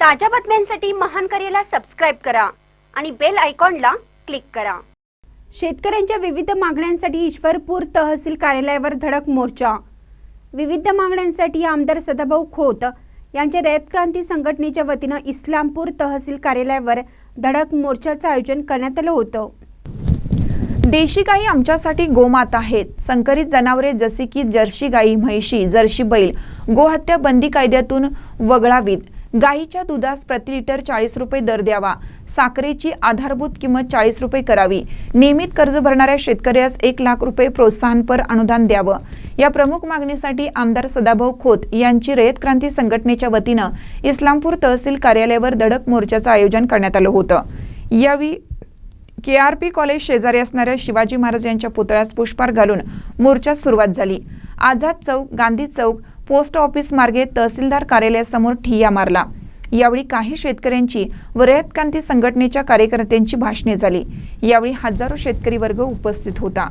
ताज्या बातम्यांसाठी महान करेला सबस्क्राइब करा आणि बेल आयकॉनला क्लिक करा। शेतकऱ्यांच्या विविध मागण्यांसाठी ईश्वरपूर तहसील कार्यालयावर धडक मोर्चा। विविध मागण्यांसाठी आमदार सदाभाऊ खोत यांच्या रयत क्रांती संघटनेच्या वतीने इस्लामपूर तहसील कार्यालयावर धडक मोर्चाचे आयोजन करण्यात आले होते। देशी गायी आमच्यासाठी गोमाता आहेत। संकरित जनावरे जसे की जर्सी गायी, म्हैशी, जर्सी बैल गोहत्या बंदी कायद्यातून वगळावीत। गायीच्या दुधास प्रति लिटर 40 रुपये दर द्यावा। साखरेची आधारभूत किंमत 40 रुपये करावी। नियमित कर्ज भरणाऱ्या शेतकऱ्यास 1 लाख रुपये प्रोत्साहनपर अनुदान द्यावं। या प्रमुख मागणीसाठी आमदार सदाभाऊ खोत यांची रयत क्रांती संघटनेच्या वतीने इस्लामपूर तहसील कार्यालयावर धडक मोर्चाचे आयोजन करण्यात आले होते। यावेळी KRP कॉलेज शेजारी असणाऱ्या शिवाजी महाराज यांच्या पुतळ्यास पुष्पहार घालून मोर्चास सुरुवात झाली। आझाद चौक, गांधी चौक, पोस्ट ऑफिस मार्गे तहसीलदार कार्यालयासमोर ठिय्या मारला। यावेळी काही शेतकऱ्यांची व रयत क्रांती संघटनेच्या कार्यकर्त्यांची भाषणे झाली। यावेळी हजारो शेतकरी वर्ग उपस्थित होता।